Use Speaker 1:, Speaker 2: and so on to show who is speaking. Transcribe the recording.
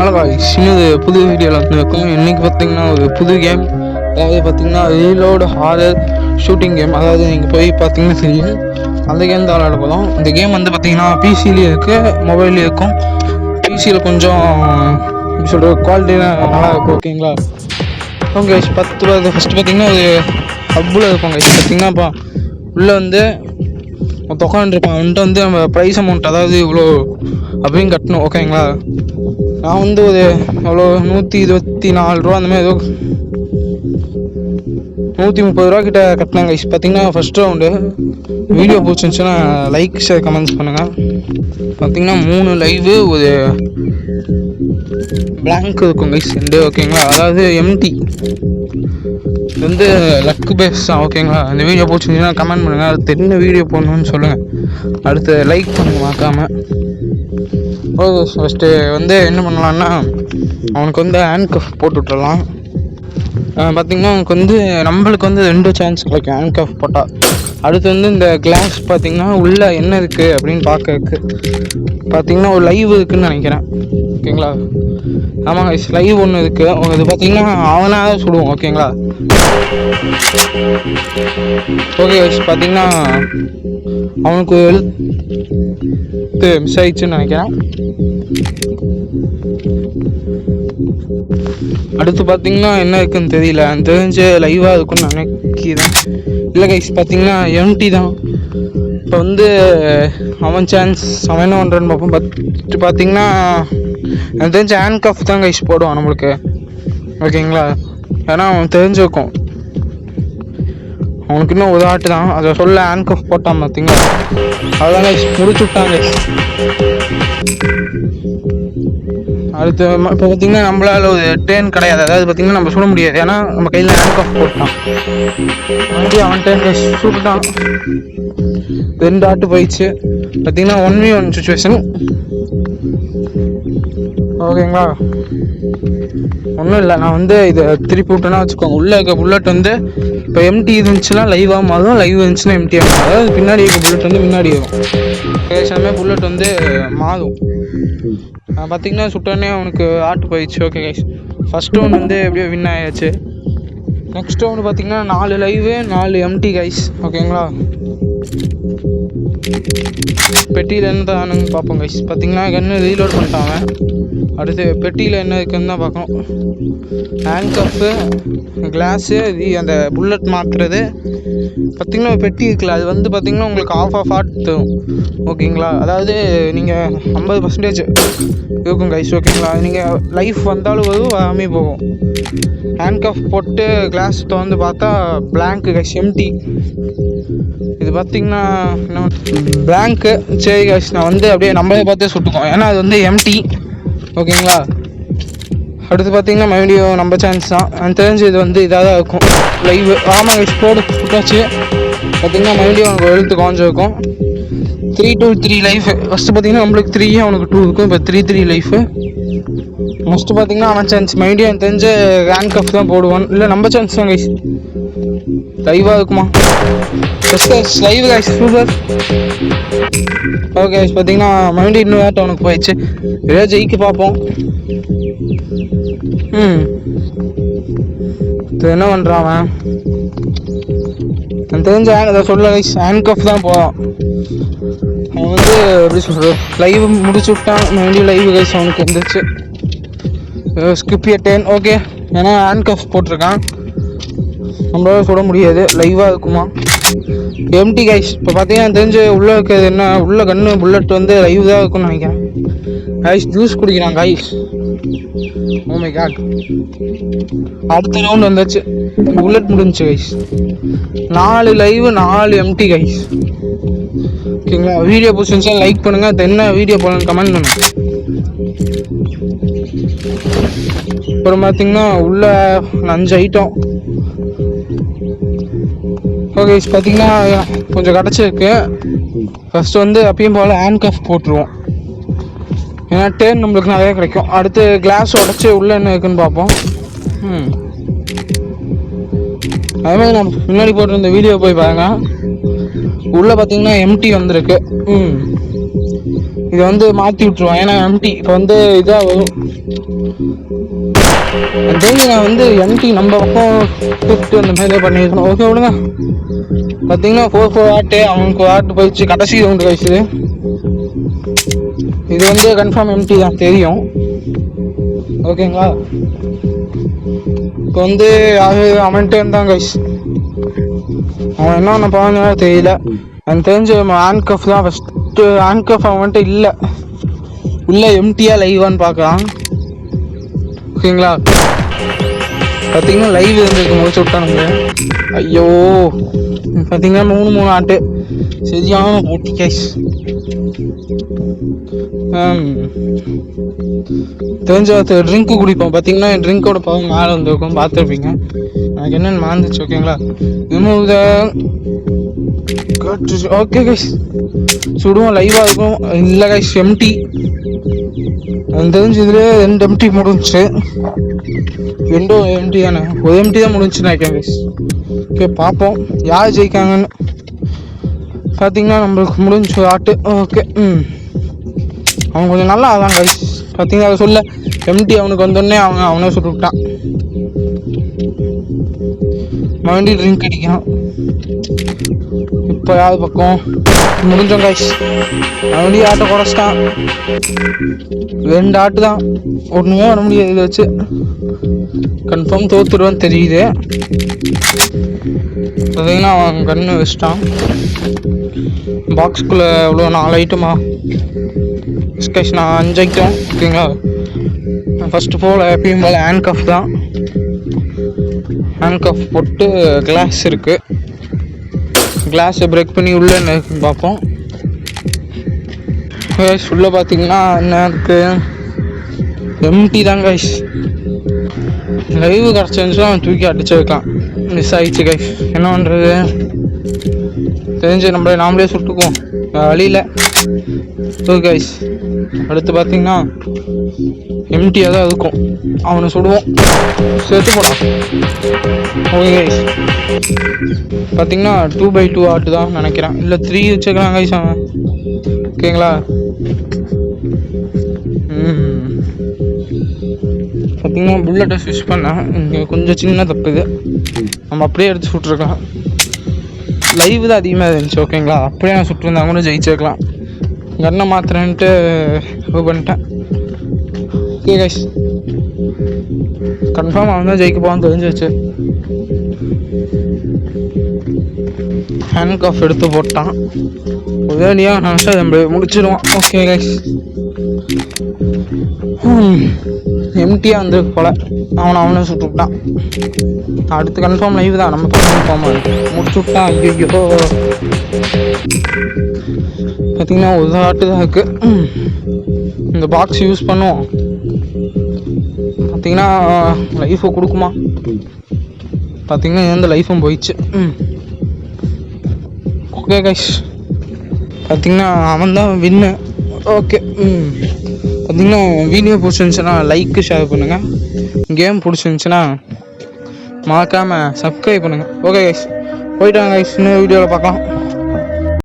Speaker 1: Hello guys, இன்னொரு புது வீடியோவில் வந்துருக்கோம். இன்றைக்கி பார்த்திங்கன்னா ஒரு புது கேம், அதாவது பார்த்திங்கன்னா ரீலோடு ஹாரர் ஷூட்டிங் கேம். அதாவது நீங்கள் போய் பார்த்தீங்கன்னா தெரியும், அந்த கேம் தான் விளையாட போதும். இந்த கேம் வந்து பார்த்திங்கன்னா பிசிலேயும் இருக்குது, மொபைல்லையும் இருக்கும். பிசியில் கொஞ்சம் எப்படி சொல்கிற குவாலிட்டிலாம் நல்லா இருக்கும். ஓகேங்களா? ஓகே, ஃபஸ்ட்டு பார்த்திங்கன்னா ஒரு ஹப்பில் இருக்கும் கைஸ். பார்த்திங்கன்னா இப்போ உள்ளே வந்து உட்காந்துருப்பான். அவன்கிட்ட வந்து நம்ம ப்ரைஸ் அமௌண்ட், அதாவது இவ்வளோ அப்படின்னு கட்டணும். ஓகேங்களா? நான் வந்து ஒரு எவ்வளோ 124 ரூபா அந்த மாதிரி ஏதோ 130 ரூபா கிட்ட கட்டினாங்க கைஸ். பார்த்திங்கன்னா ஃபஸ்ட் ரவுண்டு. வீடியோ பிடிச்சிருந்துச்சுன்னா லைக், ஷேர், கமெண்ட்ஸ் பண்ணுங்கள். பார்த்திங்கன்னா 3 லைவு, ஒரு பிளாங்க் இருக்கும் கைஸ் 2. ஓகேங்களா? அதாவது எம்டி. இது வந்து லக்கு பேஸ் தான். ஓகேங்களா? இந்த வீடியோ பிடிச்சிருந்துச்சுன்னா கமெண்ட் பண்ணுங்கள். அடுத்து என்ன வீடியோ போடணும்னு சொல்லுங்கள். அடுத்து லைக் பண்ணுங்க மறக்காமல். ஓகே, ஃபஸ்ட்டு வந்து என்ன பண்ணலான்னா, அவனுக்கு வந்து ஹேண்ட் கஃப் போட்டு விட்டுறலாம். பார்த்திங்கன்னா அவனுக்கு வந்து நம்மளுக்கு வந்து 2 சான்ஸ் கிடைக்கும் ஹேண்ட் கஃப் போட்டால். அடுத்து வந்து இந்த கிளாஸ் பார்த்திங்கன்னா உள்ளே என்ன இருக்குது அப்படின்னு பார்க்கறதுக்கு பார்த்திங்கன்னா ஒரு லைவ் இருக்குதுன்னு நினைக்கிறேன். ஓகேங்களா? ஆமாம் கைஸ், லைவ் ஒன்று இருக்குது. இது பார்த்திங்கன்னா அவனாக தான் சுடுவோம். ஓகேங்களா? ஓகே கைஸ், பார்த்திங்கன்னா அவனுக்கு மிஸ் ஆயிடுச்சுன்னு நினைக்கிறேன். அடுத்து பார்த்திங்கன்னா என்ன இருக்குன்னு தெரியல, தெரிஞ்சு லைவாக இருக்குன்னு நினைக்கிறேன். இல்லை கைஸ், பார்த்திங்கன்னா எம்டி தான். இப்போ வந்து அவன் சான்ஸ், அவன் என்ன பண்ணுறான்னு பார்ப்போம். பார்த்திங்கன்னா எனக்கு தெரிஞ்ச ஹேண்ட் கஃப் தான் கைஸ் போடுவான் நம்மளுக்கு. ஓகேங்களா? ஏன்னா அவன் தெரிஞ்சுக்கும். அவனுக்கு இன்னும் ஒரு ஆட்டு தான், அதை சொல்ல ஹேண்ட் கஃப் போட்டான். பார்த்திங்களா? அதுதான் கைஸ் முடிச்சு விட்டாங்க. அடுத்து இப்போ பார்த்திங்கன்னா நம்மளால் ஒரு டேர்ன் கிடையாது. அதாவது பார்த்திங்கன்னா நம்ம சுட முடியாது, ஏன்னா நம்ம கையில் ஹேண்ட் கஃப் போட்டான். மறுபடியும் அவன் டேர்ன் கைஸ் சுட்டான். 2 ஆட்டு போயிடுச்சு. பார்த்திங்கன்னா 1v1 சுச்சுவேஷன். ஓகேங்களா? ஒன்றும் இல்லை, நான் வந்து இதை திருப்பி விட்டேன்னா வச்சுக்கோங்க. உள்ளே இருக்க புல்லட் வந்து இப்போ எம்டி இருந்துச்சுன்னா லைவாக மாறும், லைவ் இருந்துச்சுன்னா எம்டி ஆகும். அதாவது பின்னாடி இருக்க புல்லட் வந்து முன்னாடி வரும். பேசாமே புல்லட் வந்து மாறும். பார்த்திங்கன்னா சுட்டோன்னே அவனுக்கு ஆட்டு போயிடுச்சு. ஓகே கைஸ், ஃபஸ்ட் ரவுண்ட் வந்து எப்படியோ வின் ஆயாச்சு. நெக்ஸ்ட் ரவுண்டு பார்த்திங்கன்னா 4 லைவு 4 எம்டி கைஸ். ஓகேங்களா? பெட்டியில் என்ன தான் பார்ப்போம் கைஸ். பார்த்திங்கன்னா கன்று ரீலோட் பண்ணிட்டாங்க. அடுத்து பெட்டியில் என்ன இருக்குன்னு தான் பார்க்கணும். ஹேண்ட் கப்பு, கிளாஸு, அந்த புல்லட் மாற்றுறது. பார்த்திங்கன்னா பெட்டி இருக்குல்ல, அது வந்து பார்த்திங்கன்னா உங்களுக்கு ஆஃப் தரும். ஓகேங்களா? அதாவது நீங்கள் 50% இருக்கும் கைஸ். ஓகேங்களா? நீங்கள் லைஃப் வந்தாலும் வரும், வராமே போகும். ஹேண்ட் கஃப் போட்டு கிளாஸ் வந்து பார்த்தா பிளாங்க்கு கைஸ், எம்டி. இது பார்த்திங்கன்னா என்ன பிளாங்க்கு. சரி கைஸ், நான் வந்து அப்படியே நம்மளே பார்த்தே சுட்டுக்கோம், ஏன்னா அது வந்து எம்டி. ஓகேங்களா? அடுத்து பார்த்திங்கன்னா மறுபடியும் நம்ம சான்ஸ் தான். எனக்கு தெரிஞ்சு இது வந்து இதாக தான் இருக்கும் லைவ். ஆமாம் கைஸ், போட்டு சுட்டாச்சு. பார்த்திங்கன்னா மறுபடியும் அவனுக்கு எழுத்து கொஞ்சம் இருக்கும். 3-3 லைஃப். ஃபஸ்ட்டு பார்த்திங்கன்னா நம்மளுக்கு 3, அவனுக்கு 2 இருக்கும். இப்போ 3-3 லைஃபு. ஃபஸ்ட்டு பார்த்திங்கன்னா அவன் சான்ஸ். மறுபடியும் எனக்கு தெரிஞ்ச ஹேண்ட் கஃப் தான் போடுவான். இல்லை நம்ம சான்ஸ் தான் கைஸ். லைவாக இருக்குமா? First live guys, super. Okay guys, பார்த்திங்கன்னா மறுபடியும் இன்னும் வேட்டை அவனுக்கு போயிடுச்சு. ஏதோ ஜெயிக்க பார்ப்போம். என்ன பண்ணுறான் அவன்? எனக்கு தெரிஞ்ச அதை சொல்ல கைஸ், ஹேண்ட் கஃப் தான் போவான். அவன் வந்து எப்படி சொல்கிறது, லைவ் முடிச்சு விட்டான். மறுபடியும் லைவ் கைஸ் அவனுக்கு வந்துச்சு. Skip a 10. ஓகே, ஏன்னா ஹேண்ட் கஃப் போட்டிருக்கான், நம்மளால சுட முடியாது. லைவாக இருக்குமா? Empty guys. இப்போ பார்த்தீங்கன்னா தெரிஞ்சு உள்ளே இருக்கிறது என்ன, உள்ள கன்று புல்லட் வந்து லைவ் தான் இருக்கும்னு நினைக்கிறேன். கைஸ் ஜூஸ் குடிக்கிறான் கைஸ். ஓ மை காட், அடுத்த ரவுண்ட் வந்துச்சு. புல்லட் முடிஞ்சிச்சு கைஸ். 4 live 4 empty guys. ஓகேங்களா? வீடியோ பிடிச்சிருந்துச்சா லைக் பண்ணுங்கள். அது என்ன வீடியோ போடணும்னு கமெண்ட் பண்ணுங்கள். அப்புறம் பார்த்திங்கன்னா உள்ள 5 ஐட்டம். ஓகே, பார்த்திங்கன்னா கொஞ்சம் கிடச்சிருக்கு. ஃபஸ்ட்டு வந்து அப்பயும் போல் ஹேண்ட் கஃப் போட்டுருவோம், ஏன்னா டேர்ன் நம்மளுக்கு நிறைய கிடைக்கும். அடுத்து கிளாஸ் உடச்சி உள்ளே என்ன இருக்குன்னு பார்ப்போம். அதேமாதிரி நான் முன்னாடி போட்டிருந்த வீடியோ போய் பாருங்க. உள்ளே பார்த்திங்கன்னா எம்டி வந்திருக்கு. இதை வந்து மாற்றி விட்ருவான். ஏன்னா எம்டி இப்போ வந்து இதாக வரும். நான் வந்து எம்டி நம்ம பக்கம் கூப்பிட்டு அந்த மாதிரி தான் பண்ணியிருக்கணும். ஓகே விடுங்க. பார்த்தீங்கன்னா 4 வாட்டு அவனுக்கு வாட்டு போயிடுச்சு. கடைசி ரவுண்டு கழிச்சுது. இது வந்து கன்ஃபார்ம் எம்டி தான் தெரியும். ஓகேங்களா. இப்போ வந்து அவன்கிட்ட இருந்தான் கைஸ். அவன் என்ன ஒன்று பாருங்க தெரியல. எனக்கு தெரிஞ்ச ஹேண்ட் கஃப் தான் ஃபஸ்ட்டு. ஹேண்ட் கஃப் அவன்கிட்ட இல்லை. உள்ள எம்டியா லைவான்னு பார்க்கலாம். ஓகேங்களா. பார்த்தீங்கன்னா லைவ் இருந்துருக்கு முடிச்சு விட்டானுங்க. ஐயோ பார்த்தீங்கன்னா 3 ஆட்டு சரியான போட்டி கைஸ். தெரிஞ்ச ட்ரிங்க்கு குடிப்போம். பார்த்தீங்கன்னா ட்ரிங்கோட பவர் மேலே வந்துருக்கும் பார்த்துருப்பீங்க. எனக்கு என்னென்னு மறந்துச்சு. ஓகேங்களா. Remove the okay guys. சுடுவோம் லைவாக இருக்கும். இல்லை கைஸ் எம்டி. எனக்கு தெரிஞ்சு இதுலேயே 2 எம்டி முடிஞ்சிச்சு. 2 எம்டி தானே. ஒரு எம்டி தான் முடிஞ்சுன்னு நினைக்கிறேன் கைஸ். ஓகே பார்ப்போம் யார் ஜெயிக்காங்கன்னு. பார்த்தீங்கன்னா நம்மளுக்கு முடிஞ்சு ஆட்டு. ஓகே அவன் கொஞ்சம் நல்லா அதான் கைஸ். பார்த்தீங்கன்னா அதை சொல்ல எம்டி அவனுக்கு வந்தோடனே அவனே சுட்டு விட்டான். மறுபடியும் ட்ரிங்க் அடிக்கிறான். இப்போ யாவது பக்கம் முடிஞ்சோம் கைஸ். மறுபடியும் ஆட்டை குறைச்சிட்டான். 2 ஆட்டு தான். ஒன்றுமே வர முடியாது. இதை வச்சு கன்ஃபார்ம் தோத்துடுவான்னு தெரியுது. பார்த்தீங்கன்னா அவன் கண்ணு வச்சிட்டான். பாக்ஸுக்குள்ளே எவ்வளோ 4 ஐட்டமா கைஸ். நான் 5 ஐட்டம். ஓகேங்களா. ஃபஸ்ட்டு போல் எப்பயும் போல் ஹேண்ட் கஃப் தான். ஹேண்ட் கஃப் போட்டு கிளாஸ் இருக்குது. கிளாஸை பிரேக் பண்ணி உள்ளே என்ன இருக்குன்னு பார்ப்போம். கைஸ் உள்ளே பார்த்தீங்கன்னா என்ன இருக்குது? எம்டி தான் கைஸ். லைவ் கிடச்சிருந்துச்சுன்னா அவன் தூக்கி அடிச்சு வைக்கலாம். மிஸ் ஆகிடுச்சு கைஸ். என்ன பண்ணுறது தெரிஞ்சு நாமளே சுட்டுக்குவோம். வழியில் ஓகே கைஸ். அடுத்து பார்த்தீங்கன்னா எம்டியாக தான் இருக்கும். அவனை சுடுவோம். சேர்த்து போடான். Okay guys. பார்த்தீங்கன்னா 2x2 ஆட்டு தான் நினைக்கிறேன். இல்லை 3 வச்சுக்கலாம் கைஸ் அவன். ஓகேங்களா. பார்த்தீங்கன்னா புல்லட்டை ஸ்விட்ச் பண்ணேன். இங்கே கொஞ்சம் சின்ன தப்பு இது. நம்ம அப்படியே எடுத்து சுட்டுருக்கலாம். லைவ் தான் அதிகமாக இருந்துச்சு. ஓகேங்களா. அப்படியே நான் சுட்டுருந்தா கூட ஜெயிச்சிருக்கலாம். கண்ணை மாத்திரன்ட்டு இது பண்ணிட்டேன். Okay guys. கன்ஃபார்ம் அவன் தான் ஜெயிக்க போவான்னு தெரிஞ்சிச்சு. ஹேண்ட் கஃப் எடுத்து போட்டான். உதவியாக நினச்சா நம்ம முடிச்சிடுவான். Okay guys. எம்டியாக வந்துருக்கு போல். அவனை சுட்டு விட்டான். அடுத்து கன்ஃபார்ம் லைவ் தான். நம்ம கன்ஃபார்ம் முடிச்சு விட்டான். ஐயோ பார்த்தீங்கன்னா ஒரு ஆட்டு தான் இருக்குது. இந்த பாக்ஸ் யூஸ் பண்ணுவோம். பார்த்தீங்கன்னா லைஃபை கொடுக்குமா? பார்த்தீங்கன்னா எந்த லைஃபும் போயிடுச்சு. Okay guys. பார்த்தீங்கன்னா அவன் தான் வின்னு. ஓகே. பார்த்தீங்கன்னா வீடியோ பிடிச்சிருந்துச்சுன்னா லைக்கு ஷேர் பண்ணுங்கள். கேம் பிடிச்சிருந்துச்சுன்னா மறக்காமல் சப்ஸ்கிரைப் பண்ணுங்கள். ஓகே கைஸ் போயிட்டாங்க கைஸ். இன்னும் வீடியோவில் பார்க்கலாம்.